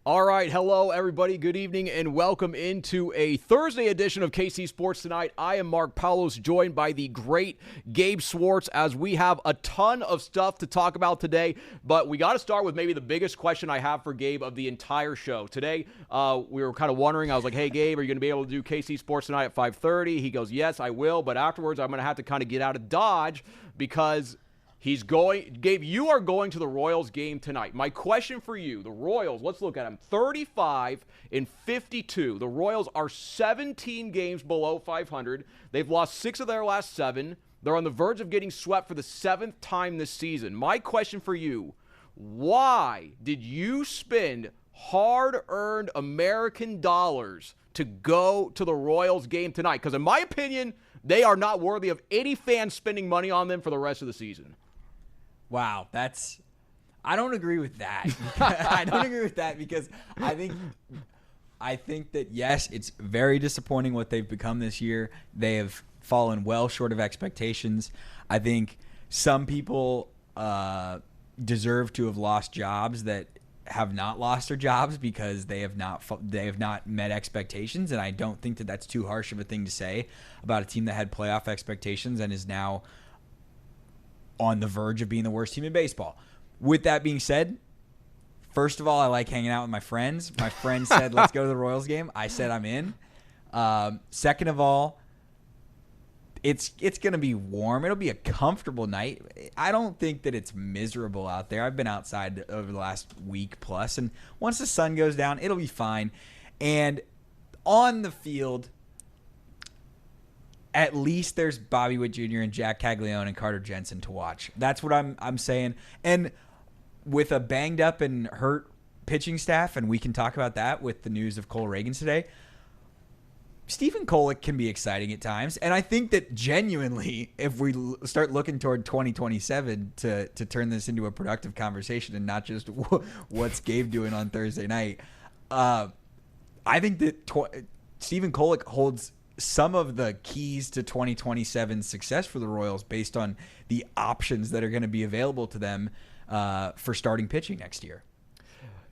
All right, hello everybody, good evening, and welcome into a Thursday edition of KC Sports Tonight. I am Mark Poulose, joined by the great Gabe Swartz, as we have a ton of stuff to talk about today, but we got to start with maybe the biggest question I have for Gabe of the entire show. Today, we were kind of wondering, I was like, hey Gabe, are you going to be able to do KC Sports Tonight at 5:30? He goes, yes, I will, but afterwards I'm going to have to kind of get out of Dodge because Gabe, you are going to the Royals game tonight. My question for you, the Royals, let's look at them. 35-52. The Royals are 17 games below 500. They've lost 6 of their last 7. They're on the verge of getting swept for the 7th time this season. My question for you, why did you spend hard-earned American dollars to go to the Royals game tonight? Because in my opinion, they are not worthy of any fan spending money on them for the rest of the season. Wow, I don't agree with that. I don't agree with that because I think that, yes, it's very disappointing what they've become this year. They have fallen well short of expectations. I think some people deserve to have lost jobs that have not lost their jobs because they have not met expectations, and I don't think that that's too harsh of a thing to say about a team that had playoff expectations and is now on the verge of being the worst team in baseball. With that being said, first of all, I like hanging out with my friends. My friend said, let's go to the Royals game. I said I'm in. Second of all, it's going to be warm. It'll be a comfortable night. I don't think that it's miserable out there. I've been outside over the last week plus, and once the sun goes down, it'll be fine. And on the field, at least there's Bobby Witt Jr. and Jack Caglione and Carter Jensen to watch. That's what I'm saying. And with a banged up and hurt pitching staff, and we can talk about that with the news of Cole Reagans today, Stephen Kolek can be exciting at times. And I think that genuinely, if we start looking toward 2027 to turn this into a productive conversation and not just what's Gabe doing on Thursday night, I think that Stephen Kolek holds some of the keys to 2027 success for the Royals based on the options that are going to be available to them for starting pitching next year.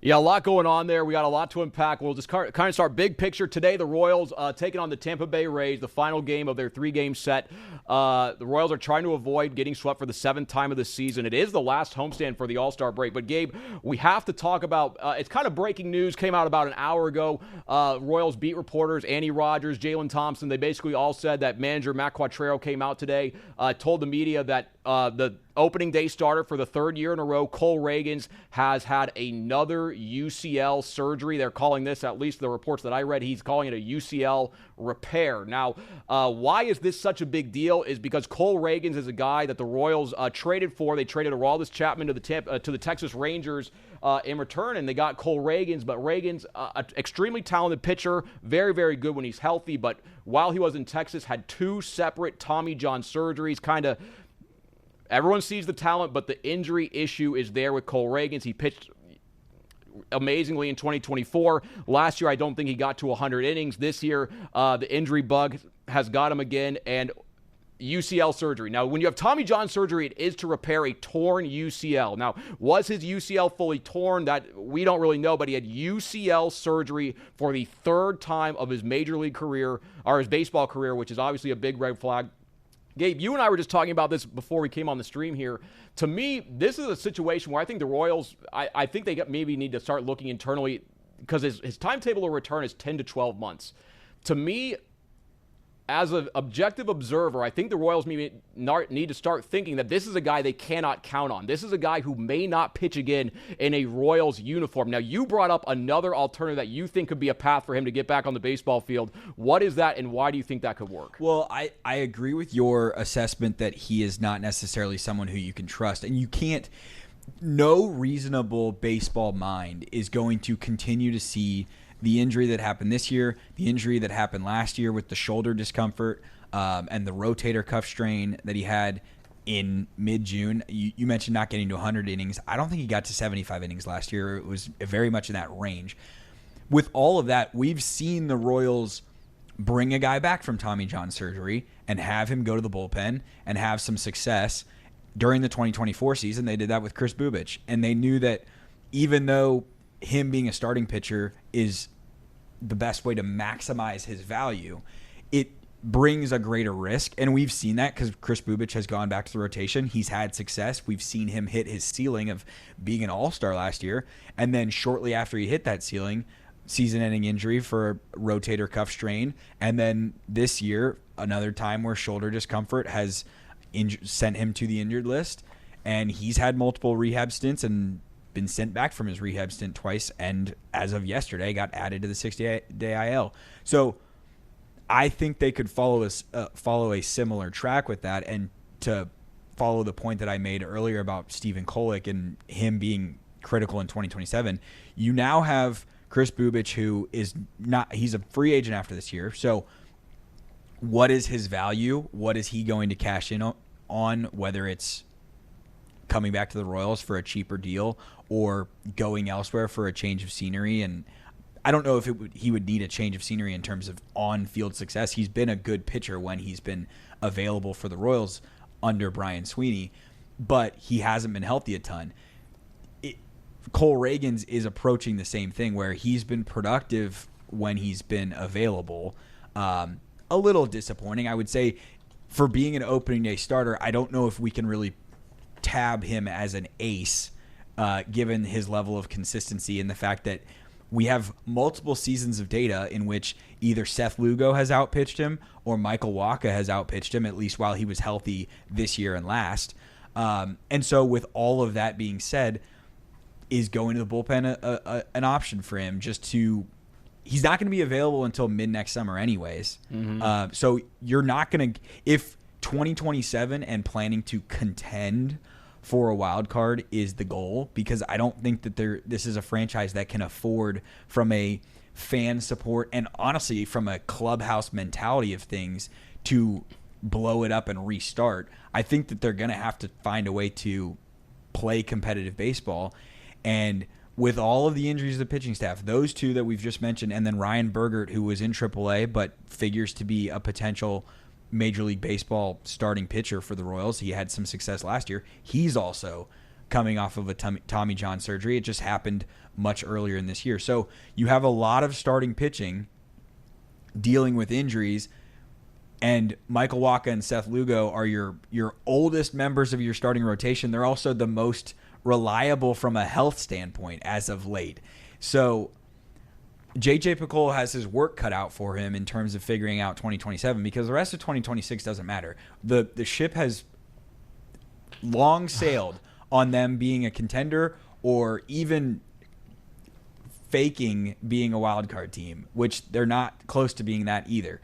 Yeah, a lot going on there. We got a lot to unpack. We'll just kind of start big picture. Today, the Royals taking on the Tampa Bay Rays, the final game of their 3-game set. The Royals are trying to avoid getting swept for the 7th time of the season. It is the last homestand for the All-Star break. But, Gabe, we have to talk about it's kind of breaking news. Came out about an hour ago. Royals beat reporters, Annie Rogers, Jalen Thompson, they basically all said that manager Matt Quatrero came out today, told the media that the opening day starter for the 3rd year in a row, Cole Reagans, has had another UCL surgery. They're calling this, at least the reports that I read, he's calling it a UCL repair. Now, why is this such a big deal is because Cole Reagans is a guy that the Royals traded for. They traded Aroldis Chapman to the Texas Rangers in return, and they got Cole Reagans. But Reagans, an extremely talented pitcher, very, very good when he's healthy. But while he was in Texas, had 2 separate Tommy John surgeries, kind of. Everyone sees the talent, but the injury issue is there with Cole Reagans. He pitched amazingly in 2024. Last year, I don't think he got to 100 innings. This year, the injury bug has got him again, and UCL surgery. Now, when you have Tommy John surgery, it is to repair a torn UCL. Now, was his UCL fully torn? That we don't really know, but he had UCL surgery for the 3rd time of his major league career, or his baseball career, which is obviously a big red flag. Gabe, you and I were just talking about this before we came on the stream here. To me, this is a situation where I think the Royals, I think they maybe need to start looking internally because his timetable of return is 10 to 12 months. To me, as an objective observer, I think the Royals need to start thinking that this is a guy they cannot count on. This is a guy who may not pitch again in a Royals uniform. Now, you brought up another alternative that you think could be a path for him to get back on the baseball field. What is that, and why do you think that could work? Well, I agree with your assessment that he is not necessarily someone who you can trust, and you can't. No reasonable baseball mind is going to continue to see the injury that happened this year, the injury that happened last year with the shoulder discomfort and the rotator cuff strain that he had in mid-June. You mentioned not getting to 100 innings. I don't think he got to 75 innings last year. It was very much in that range. With all of that, we've seen the Royals bring a guy back from Tommy John surgery and have him go to the bullpen and have some success. During the 2024 season, they did that with Chris Bubich, and they knew that even though him being a starting pitcher is the best way to maximize his value, it brings a greater risk. And we've seen that because Chris Bubic has gone back to the rotation. He's had success. We've seen him hit his ceiling of being an all-star last year. And then shortly after he hit that ceiling, season-ending injury for a rotator cuff strain. And then this year, another time where shoulder discomfort has sent him to the injured list. And he's had multiple rehab stints and been sent back from his rehab stint twice, and as of yesterday got added to the 60-day IL. So I think they could follow a similar track with that. And to follow the point that I made earlier about Stephen Kolek and him being critical in 2027, you now have Chris Bubic, who is not – he's a free agent after this year. So what is his value? What is he going to cash in on, whether it's coming back to the Royals for a cheaper deal or going elsewhere for a change of scenery? And I don't know if he would need a change of scenery in terms of on-field success. He's been a good pitcher when he's been available for the Royals under Brian Sweeney, but he hasn't been healthy a ton. Cole Reagans is approaching the same thing where he's been productive when he's been available. A little disappointing, I would say, for being an opening day starter. I don't know if we can really tab him as an ace, given his level of consistency and the fact that we have multiple seasons of data in which either Seth Lugo has outpitched him or Michael Wacha has outpitched him, at least while he was healthy this year and last. And so with all of that being said, is going to the bullpen an option for him he's not going to be available until mid next summer anyways. Mm-hmm. So you're not going to, if 2027 and planning to contend for a wild card is the goal, because I don't think that this is a franchise that can afford, from a fan support and honestly from a clubhouse mentality of things, to blow it up and restart. I think that they're going to have to find a way to play competitive baseball. And with all of the injuries of the pitching staff, those two that we've just mentioned, and then Ryan Bergert, who was in AAA but figures to be a potential Major League Baseball starting pitcher for the Royals. He had some success last year. He's also coming off of a Tommy John surgery. It just happened much earlier in this year. So you have a lot of starting pitching dealing with injuries, and Michael Wacha and Seth Lugo are your oldest members of your starting rotation. They're also the most reliable from a health standpoint as of late. So JJ Picollo has his work cut out for him in terms of figuring out 2027, because the rest of 2026 doesn't matter. The ship has long sailed on them being a contender or even faking being a wild card team, which they're not close to being that either.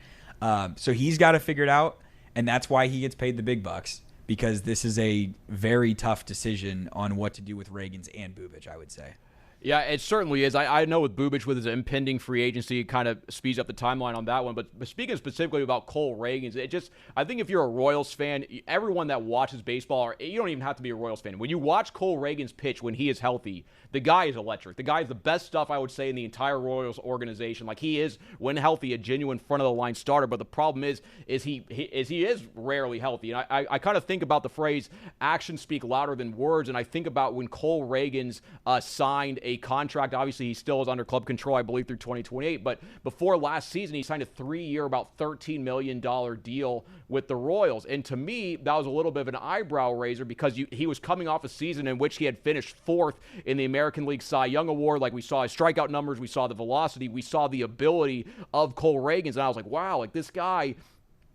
So he's got to figure it out, and that's why he gets paid the big bucks, because this is a very tough decision on what to do with Reagans and Bubic, I would say. Yeah, it certainly is. I know with Bubic, with his impending free agency, it kind of speeds up the timeline on that one. But speaking specifically about Cole Reagans, I think if you're a Royals fan, everyone that watches baseball, or you don't even have to be a Royals fan, when you watch Cole Reagans pitch when he is healthy, the guy is electric. The guy is the best stuff, I would say, in the entire Royals organization. Like, he is, when healthy, a genuine front-of-the-line starter. But the problem is he is rarely healthy. And I kind of think about the phrase, actions speak louder than words, and I think about when Cole Reagans signed a contract. Obviously, he still is under club control, I believe, through 2028. But before last season, he signed a 3-year, about $13 million deal with the Royals. And to me, that was a little bit of an eyebrow raiser, because he was coming off a season in which he had finished 4th in the American League Cy Young Award. Like, we saw his strikeout numbers, we saw the velocity, we saw the ability of Cole Reagans. And I was like, wow, like, this guy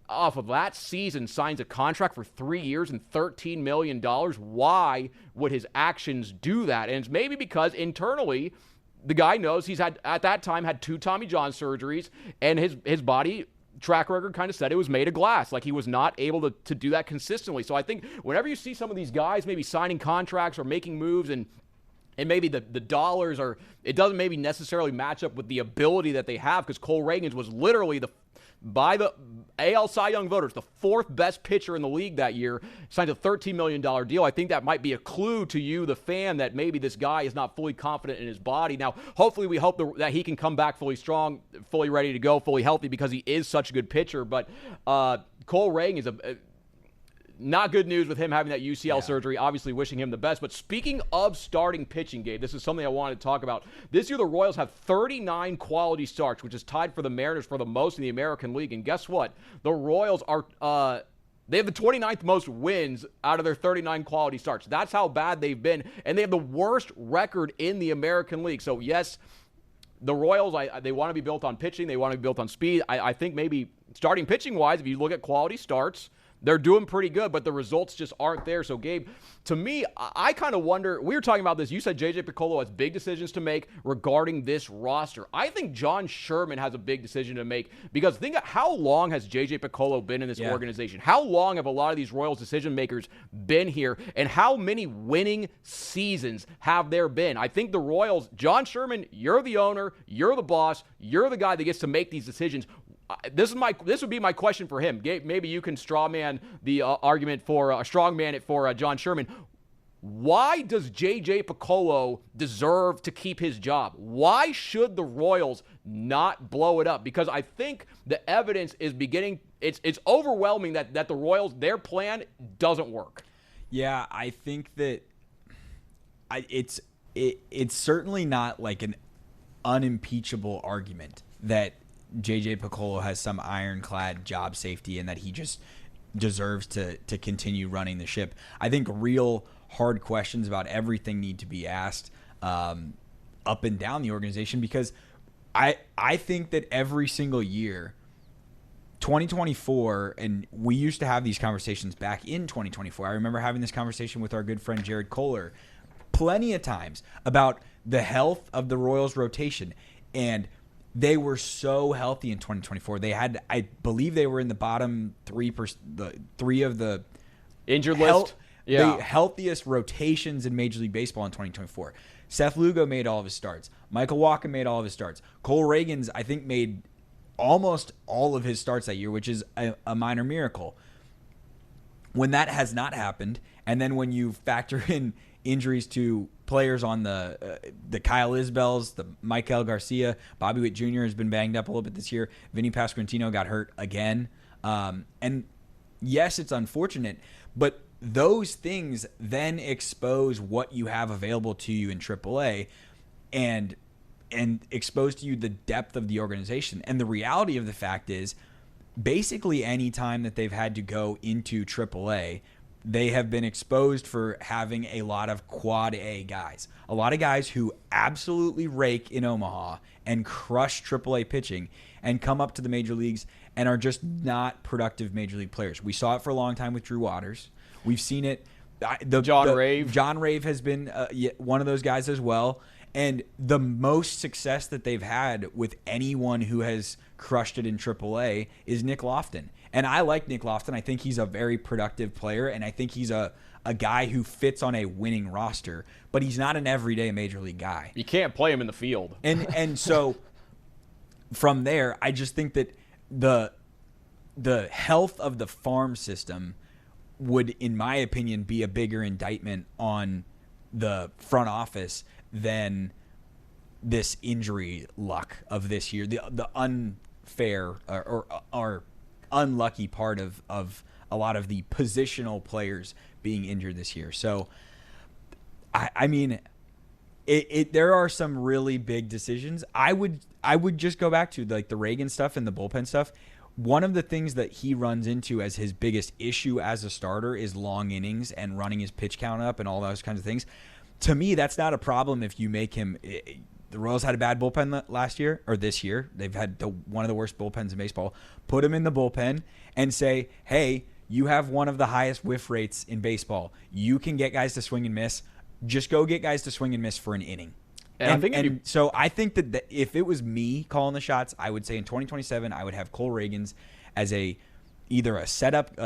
off of that season signs a contract for 3 years and $13 million. Why would his actions do that? And it's maybe because internally the guy knows he's had, at that time, had 2 Tommy John surgeries, and his body track record kind of said it was made of glass. Like, he was not able to do that consistently. So I think whenever you see some of these guys maybe signing contracts or making moves, and maybe the dollars are, it doesn't maybe necessarily match up with the ability that they have, because Cole Reagans was literally by the AL Cy Young voters, the 4th best pitcher in the league that year, signed a $13 million deal. I think that might be a clue to you, the fan, that maybe this guy is not fully confident in his body. Now, hopefully we hope that he can come back fully strong, fully ready to go, fully healthy, because he is such a good pitcher. But Cole Reagans is not good news with him having that UCL Yeah. surgery. Obviously, wishing him the best. But speaking of starting pitching, Gabe, this is something I wanted to talk about. This year, the Royals have 39 quality starts, which is tied for the Mariners for the most in the American League. And guess what? The Royals are they have the 29th most wins out of their 39 quality starts. That's how bad they've been. And they have the worst record in the American League. So, yes, the Royals, they want to be built on pitching. They want to be built on speed. I think maybe starting pitching-wise, if you look at quality starts, they're doing pretty good, but the results just aren't there. So, Gabe, to me, I kind of wonder, we were talking about this. You said J.J. Picollo has big decisions to make regarding this roster. I think John Sherman has a big decision to make because think of how long has J.J. Picollo been in this organization? How long have a lot of these Royals decision makers been here? And how many winning seasons have there been? I think the Royals, John Sherman, you're the owner, you're the boss, you're the guy that gets to make these decisions. This would be my question for him. Gabe, maybe you can strawman the argument for strongman it for John Sherman. Why does J.J. Picollo deserve to keep his job? Why should the Royals not blow it up? Because I think the evidence is beginning. It's overwhelming that the Royals, their plan doesn't work. Yeah, I think that it's certainly not like an unimpeachable argument that J.J. Picollo has some ironclad job safety and that he just deserves to continue running the ship. I think real hard questions about everything need to be asked up and down the organization because I think that every single year, 2024, and we used to have these conversations back in 2024. I remember having this conversation with our good friend Jared Kohler plenty of times about the health of the Royals rotation, and they were so healthy in 2024. They had, I believe, they were in the bottom 3%, the three of the injured list. The healthiest rotations in Major League Baseball in 2024. Seth Lugo made all of his starts. Michael Walken made all of his starts. Cole Reagans, I think, made almost all of his starts that year, which is a minor miracle. When that has not happened, and then when you factor in injuries to players on the Kyle Isbells, the Michael Garcia, Bobby Witt Jr. has been banged up a little bit this year. Vinny Pasquantino got hurt again. And yes, it's unfortunate, but those things then expose what you have available to you in AAA and expose to you the depth of the organization. And the reality of the fact is, basically any time that they've had to go into AAA, they have been exposed for having a lot of quad A guys. A lot of guys who absolutely rake in Omaha and crush AAA pitching and come up to the major leagues and are just not productive major league players. We saw it for a long time with Drew Waters. We've seen it. John Rave. John Rave has been one of those guys as well. And the most success that they've had with anyone who has crushed it in AAA is Nick Lofton. And I like Nick Lofton. I think he's a very productive player, and I think he's a guy who fits on a winning roster, but he's not an everyday major league guy. You can't play him in the field. And so from there, I just think that the health of the farm system would, in my opinion, be a bigger indictment on the front office than this injury luck of this year, the unfair or unlucky part of a lot of the positional players being injured this year. So, I mean, there are some really big decisions. I would just go back to like the Reagan stuff and the bullpen stuff. One of the things that he runs into as his biggest issue as a starter is long innings and running his pitch count up and all those kinds of things. To me, that's not a problem if you make him. The Royals had a bad bullpen last year or this year. They've had one of the worst bullpens in baseball. Put him in the bullpen and say, hey, you have one of the highest whiff rates in baseball. You can get guys to swing and miss. Just go get guys to swing and miss for an inning. So I think that if it was me calling the shots, I would say in 2027, I would have Cole Reagans as either a setup,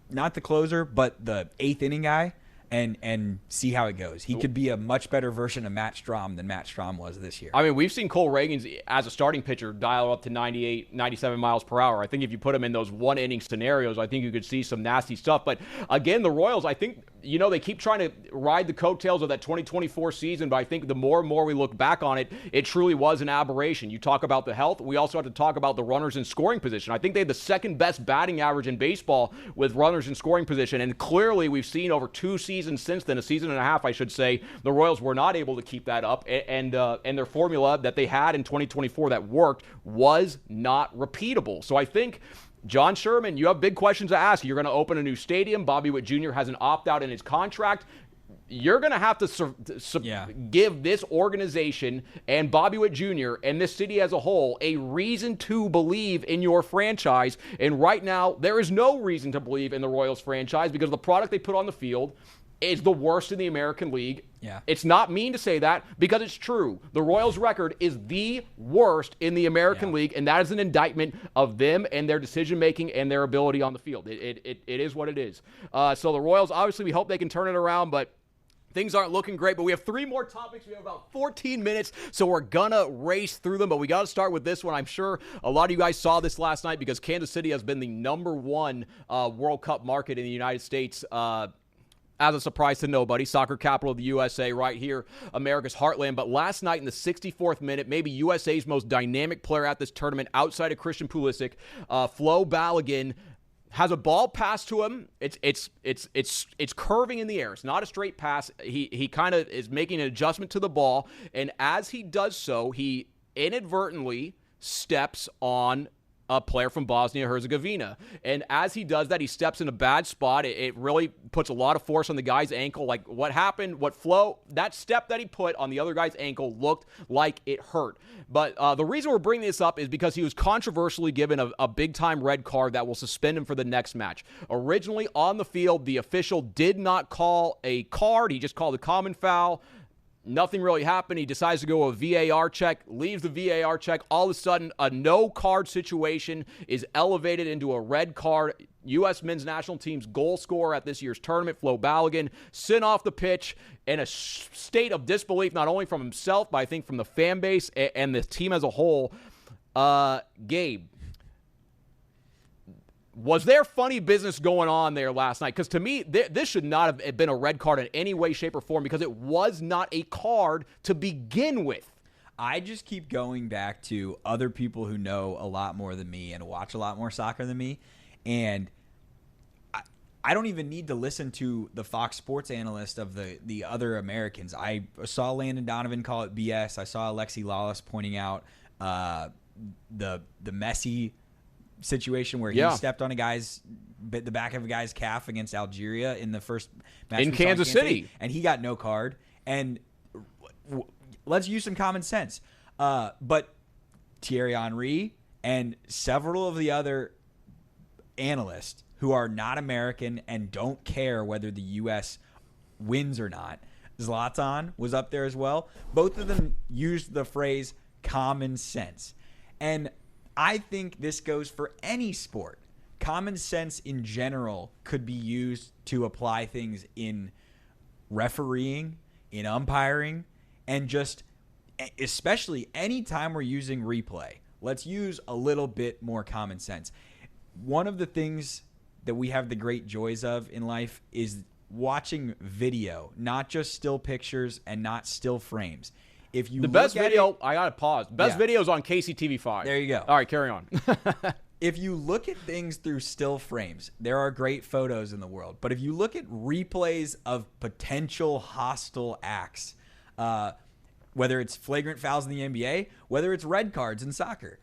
not the closer, but the eighth inning guy, and see how it goes. He could be a much better version of Matt Strahm than Matt Strahm was this year. I mean, we've seen Cole Reagans as a starting pitcher dial up to 98, 97 miles per hour. I think if you put him in those one-inning scenarios, I think you could see some nasty stuff. But again, the Royals, I think they keep trying to ride the coattails of that 2024 season, but I think the more and more we look back on it, it truly was an aberration. You talk about the health. We also have to talk about the runners in scoring position. I think they had the second best batting average in baseball with runners in scoring position, and clearly we've seen over 2 seasons since then, a season and a half, I should say, the Royals were not able to keep that up, and their formula that they had in 2024 that worked was not repeatable. So I think, John Sherman, you have big questions to ask. You're going to open a new stadium. Bobby Witt Jr. has an opt-out in his contract. You're going to have to give this organization and Bobby Witt Jr. and this city as a whole a reason to believe in your franchise. And right now, there is no reason to believe in the Royals franchise because the product they put on the field is the worst in the American League. Yeah. It's not mean to say that because it's true. The Royals' record is the worst in the American League, and that is an indictment of them and their decision-making and their ability on the field. It is what it is. So the Royals, obviously, we hope they can turn it around, but things aren't looking great. But we have 3 more topics. We have about 14 minutes, so we're going to race through them. But we got to start with this one. I'm sure a lot of you guys saw this last night because Kansas City has been the #1 World Cup market in the United States as a surprise to nobody. Soccer capital of the USA right here, America's heartland. But last night in the 64th minute, maybe USA's most dynamic player at this tournament outside of Christian Pulisic, Flo Balogun, has a ball passed to him. It's curving in the air. It's not a straight pass. He kind of is making an adjustment to the ball, and as he does so, he inadvertently steps on a player from Bosnia-Herzegovina. And as he does that, he steps in a bad spot. It really puts a lot of force on the guy's ankle. Like what happened, that step that he put on the other guy's ankle looked like it hurt. But the reason we're bringing this up is because he was controversially given a big-time red card that will suspend him for the next match. Originally on the field, the official did not call a card. He just called a common foul. Nothing really happened. He decides to go a VAR check, leaves the VAR check. All of a sudden, a no-card situation is elevated into a red card. U.S. men's national team's goal scorer at this year's tournament, Flo Balogun, sent off the pitch in a state of disbelief, not only from himself, but I think from the fan base and the team as a whole. Gabe, was there funny business going on there last night? Because to me, this should not have been a red card in any way, shape, or form because it was not a card to begin with. I just keep going back to other people who know a lot more than me and watch a lot more soccer than me. And I don't even need to listen to the Fox Sports analyst of the other Americans. I saw Landon Donovan call it BS. I saw Alexi Lawless pointing out the Messi situation where he stepped on the back of a guy's calf against Algeria in the first match in Kansas City, and he got no card. And let's use some common sense. But Thierry Henry and several of the other analysts who are not American and don't care whether the U.S. wins or not, Zlatan was up there as well. Both of them used the phrase common sense. And I think this goes for any sport. Common sense in general could be used to apply things in refereeing, in umpiring, and just especially anytime we're using replay. Let's use a little bit more common sense. One of the things that we have the great joys of in life is watching video, not just still pictures and not still frames. If you the best video, I gotta pause. Best videos on KCTV5. There you go. All right, carry on. If you look at things through still frames, there are great photos in the world. But if you look at replays of potential hostile acts, whether it's flagrant fouls in the NBA, whether it's red cards in soccer,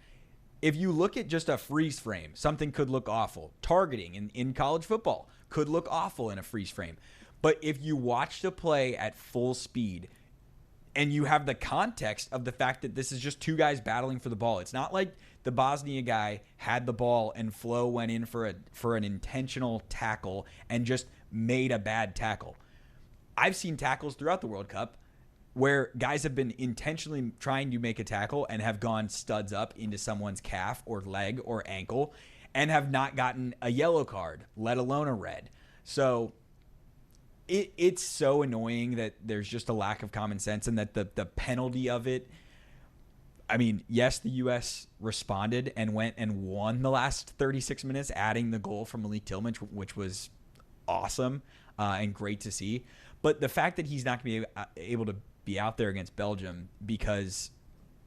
if you look at just a freeze frame, something could look awful. Targeting in college football could look awful in a freeze frame. But if you watch the play at full speed, and you have the context of the fact that this is just 2 guys battling for the ball. It's not like the Bosnia guy had the ball and Flo went in for an intentional tackle and just made a bad tackle. I've seen tackles throughout the World Cup where guys have been intentionally trying to make a tackle and have gone studs up into someone's calf or leg or ankle and have not gotten a yellow card, let alone a red. So it's so annoying that there's just a lack of common sense and that the penalty of it. I mean, yes, the U.S. responded and went and won the last 36 minutes, adding the goal from Malik Tillman, which was awesome. and great to see. But the fact that he's not going to be able to be out there against Belgium because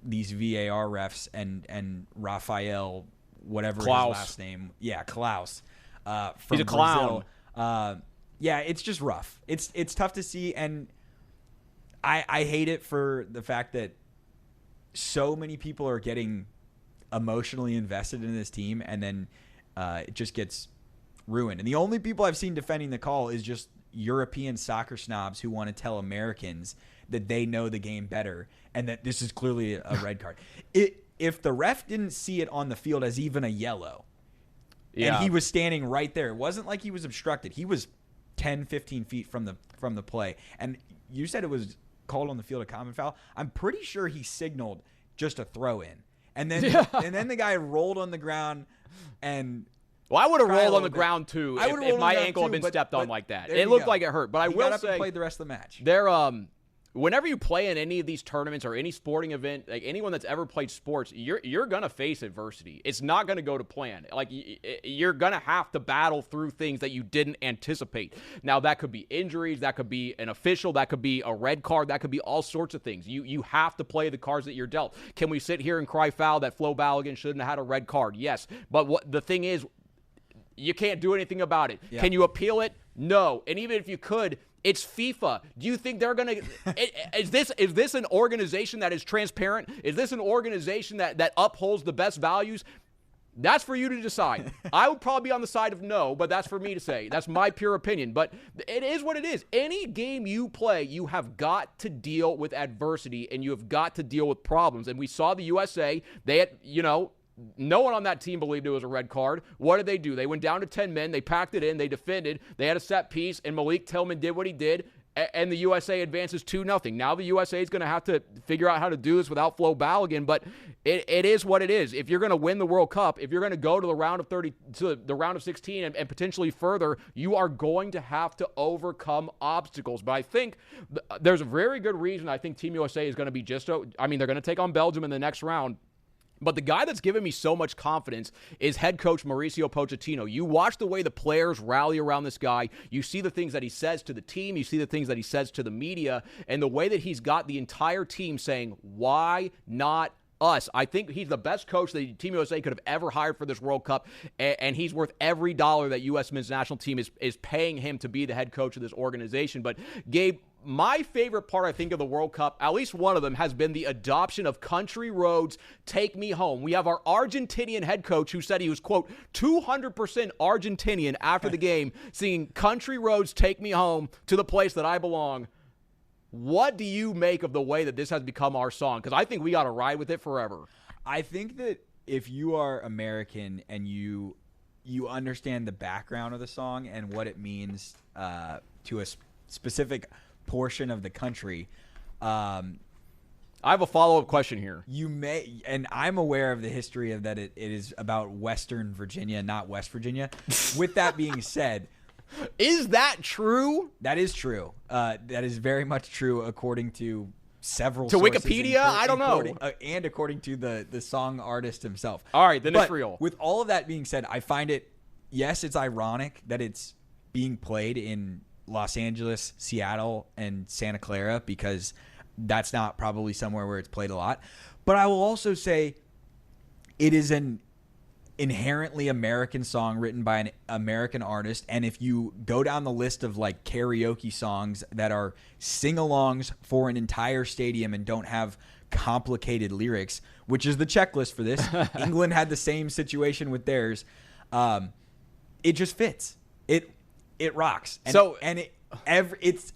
these VAR refs and Rafael, whatever Klaus. his last name, Klaus, from He's a clown. Brazil, it's just rough. It's tough to see, and I hate it for the fact that so many people are getting emotionally invested in this team, and then it just gets ruined. And the only people I've seen defending the call is just European soccer snobs who want to tell Americans that they know the game better and that this is clearly a red card. If the ref didn't see it on the field as even a yellow, and he was standing right there, it wasn't like he was obstructed. He was 10, 15 feet from the play. And you said it was called on the field a common foul. I'm pretty sure he signaled just a throw in. And then the guy rolled on the ground and I would have rolled on the ground too if my ankle had been stepped on but like that. there It you looked go. like it hurt, but I He will got up say and played the rest of the match. Whenever you play in any of these tournaments or any sporting event, like anyone that's ever played sports, you're gonna face adversity. It's not gonna go to plan. Like you're gonna have to battle through things that you didn't anticipate. Now that could be injuries, that could be an official, that could be a red card, that could be all sorts of things. You have to play the cards that you're dealt. Can we sit here and cry foul that Flo Balogun shouldn't have had a red card? Yes, but what the thing is, you can't do anything about it. Yeah. Can you appeal it? No. And even if you could, it's FIFA. Do you think they're going to – is this an organization that is transparent? Is this an organization that upholds the best values? That's for you to decide. I would probably be on the side of no, but that's for me to say. That's my pure opinion. But it is what it is. Any game you play, you have got to deal with adversity and you have got to deal with problems. And we saw the USA. They had, no one on that team believed it was a red card. What did they do? They went down to 10 men. They packed it in. They defended. They had a set piece, and Malik Tillman did what he did, and the USA advances 2-0. Now the USA is going to have to figure out how to do this without Flo Balogun, but it is what it is. If you're going to win the World Cup, if you're going to go to the round of 30, to the round of 16, and potentially further, you are going to have to overcome obstacles. But I think there's a very good reason I think Team USA is going to be they're going to take on Belgium in the next round. But the guy that's given me so much confidence is head coach Mauricio Pochettino. You watch the way the players rally around this guy. You see the things that he says to the team. You see the things that he says to the media. And the way that he's got the entire team saying, why not us? I think he's the best coach that Team USA could have ever hired for this World Cup. And he's worth every dollar that U.S. men's national team is paying him to be the head coach of this organization. But Gabe, my favorite part, I think, of the World Cup, at least one of them, has been the adoption of Country Roads, Take Me Home. We have our Argentinian head coach who said he was, quote, 200% Argentinian after the game, singing Country Roads, Take Me Home to the place that I belong. What do you make of the way that this has become our song? Because I think we got to ride with it forever. I think that if you are American and you understand the background of the song and what it means to a specific portion of the country, I have a follow-up question here. You may, and I'm aware of the history of that it is about Western Virginia, not West Virginia. With that being said, is that true? That is true. That is very much true according to several to sources, Wikipedia. I don't know, and according to the song artist himself. All right, then it's real. With all of that being said, I find it. Yes, it's ironic that it's being played in Los Angeles, Seattle, and Santa Clara because that's not probably somewhere where it's played a lot. But I will also say it is an inherently American song written by an American artist. And if you go down the list of like karaoke songs that are sing-alongs for an entire stadium and don't have complicated lyrics, which is the checklist for this, England had the same situation with theirs. It just fits. It rocks. And it's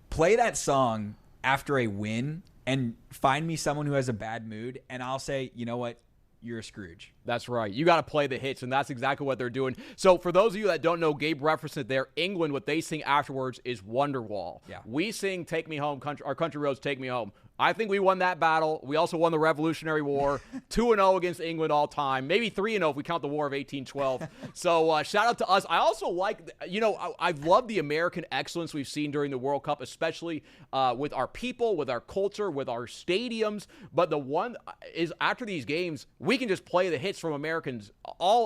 play that song after a win and find me someone who has a bad mood, and I'll say, you know what? You're a Scrooge. That's right. You got to play the hits, and that's exactly what they're doing. So for those of you that don't know, Gabe referenced it there. England, what they sing afterwards is Wonderwall. Yeah. We sing Take Me Home, our Country Roads, Take Me Home. I think we won that battle. We also won the Revolutionary War, 2-0 against England all time, maybe 3-0 if we count the War of 1812. So shout out to us. I also like, I've loved the American excellence we've seen during the World Cup, especially with our people, with our culture, with our stadiums. But the one is after these games, we can just play the hits from Americans.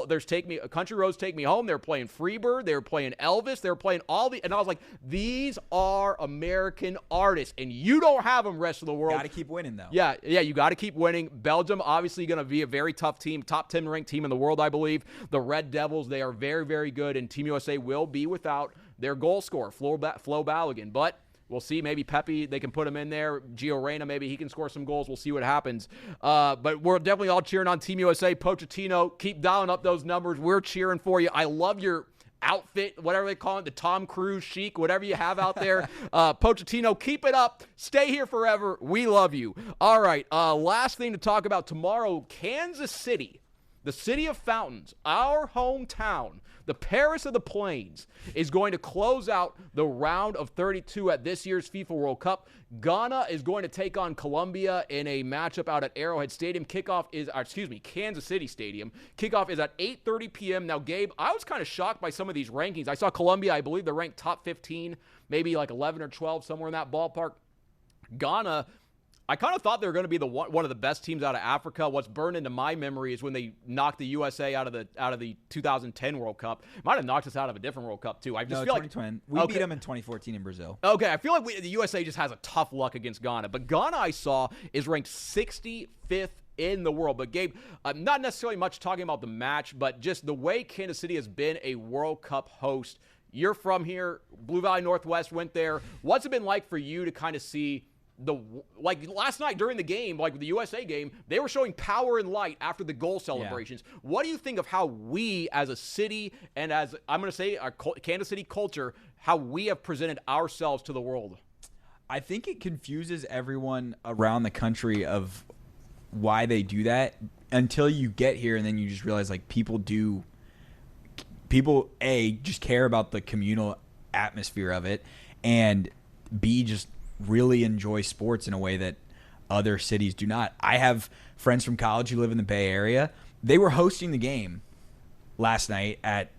There's Country Roads Take Me Home. They're playing Freebird. They were playing Elvis. They were playing and I was like, these are American artists, and you don't have them rest of the world. Got to keep winning, though. Yeah, you got to keep winning. Belgium, obviously going to be a very tough team, top 10 ranked team in the world, I believe. The Red Devils, they are very, very good, and Team USA will be without their goal scorer, Flo Balogun. But we'll see. Maybe Pepe, they can put him in there. Gio Reyna, maybe he can score some goals. We'll see what happens. But we're definitely all cheering on Team USA. Pochettino, keep dialing up those numbers. We're cheering for you. I love your outfit, whatever they call it, the Tom Cruise chic, whatever you have out there. Pochettino, keep it up. Stay here forever. We love you. All right, last thing to talk about tomorrow, Kansas City, the city of fountains, our hometown, the Paris of the Plains, is going to close out the round of 32 at this year's FIFA World Cup. Ghana is going to take on Colombia in a matchup out at Arrowhead Stadium. Kansas City Stadium. Kickoff is at 8:30 p.m. Now, Gabe, I was kind of shocked by some of these rankings. I saw Colombia, I believe they're ranked top 15, maybe like 11 or 12, somewhere in that ballpark. Ghana, I kind of thought they were going to be one of the best teams out of Africa. What's burned into my memory is when they knocked the USA out of the 2010 World Cup. Might have knocked us out of a different World Cup too. I just feel 2020. We beat them in 2014 in Brazil. Okay, I feel like the USA just has a tough luck against Ghana. But Ghana, I saw, is ranked 65th in the world. But Gabe, not necessarily much talking about the match, but just the way Kansas City has been a World Cup host. You're from here. Blue Valley Northwest went there. What's it been like for you to kind of see last night during the game, like the USA game, they were showing power and light after the goal celebrations. Yeah. What do you think of how we as a city and as, I'm going to say, our Kansas City culture, how we have presented ourselves to the world? I think it confuses everyone around the country of why they do that until you get here, and then you just realize like people just care about the communal atmosphere of it, and B, just really enjoy sports in a way that other cities do not. I have friends from college who live in the Bay Area. They were hosting the game last night at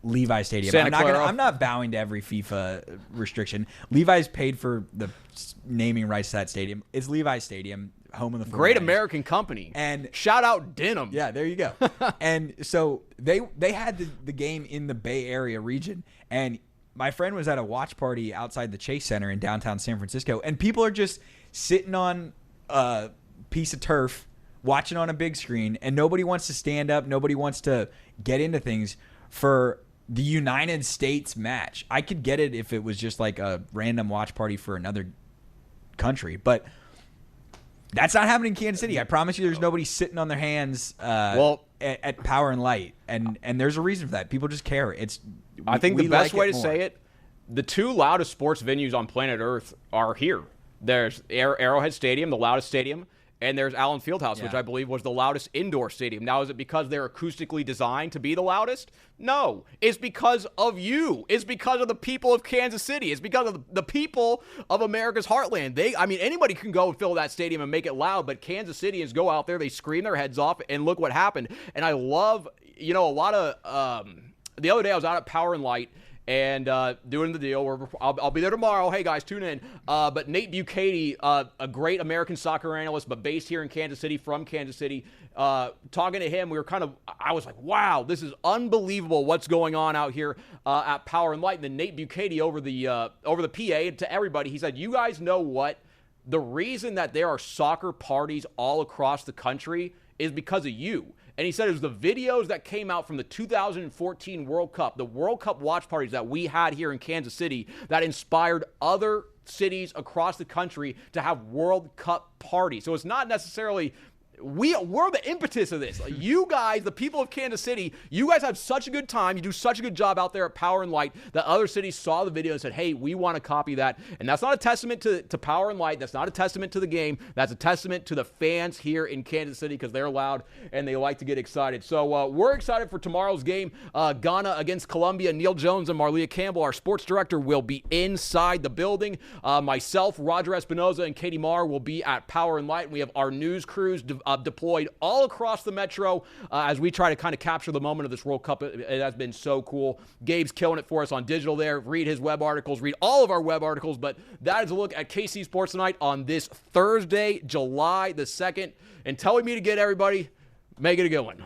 Levi's Stadium. I'm not bowing to every FIFA restriction. Levi's paid for the naming rights to that stadium. It's Levi's Stadium, home of the great American company. And shout out Denim. Yeah, there you go. And so they had the game in the Bay Area region, and my friend was at a watch party outside the Chase Center in downtown San Francisco, and people are just sitting on a piece of turf watching on a big screen, and nobody wants to stand up. Nobody wants to get into things for the United States match. I could get it if it was just like a random watch party for another country, but that's not happening in Kansas City. I promise you there's nobody sitting on their hands at Power and Light, and there's a reason for that. People just care. I think the best way to say it, the two loudest sports venues on planet Earth are here. There's Arrowhead Stadium, the loudest stadium, and there's Allen Fieldhouse, which I believe was the loudest indoor stadium. Now, is it because they're acoustically designed to be the loudest? No. It's because of you. It's because of the people of Kansas City. It's because of the people of America's heartland. Anybody can go and fill that stadium and make it loud, but Kansas Cityans go out there, they scream their heads off, and look what happened. And I love, a lot of the other day I was out at Power and Light and doing the deal where I'll be there tomorrow. Hey, guys, tune in. But Nate Bukaty, a great American soccer analyst, but based here in Kansas City, from Kansas City, talking to him, I was like, wow, this is unbelievable what's going on out here at Power and Light. And then Nate Bukaty over the PA to everybody, he said, you guys know what? The reason that there are soccer parties all across the country is because of you. And he said it was the videos that came out from the 2014 World Cup, the World Cup watch parties that we had here in Kansas City, that inspired other cities across the country to have World Cup parties. So it's not necessarily we're the impetus of this. Like, you guys, the people of Kansas City, you guys have such a good time. You do such a good job out there at Power and Light that other cities saw the video and said, hey, we want to copy that. And that's not a testament to Power and Light. That's not a testament to the game. That's a testament to the fans here in Kansas City because they're loud and they like to get excited. So we're excited for tomorrow's game. Ghana against Colombia. Neil Jones and Marlia Campbell, our sports director, will be inside the building. Myself, Roger Espinoza, and Katie Marr will be at Power and Light. We have our news crews deployed all across the metro as we try to kind of capture the moment of this World Cup. It has been so cool. Gabe's killing it for us on digital there. Read his web articles. Read all of our web articles. But that is a look at KC Sports Tonight on this Thursday, July the 2nd. Until we meet again, everybody, make it a good one.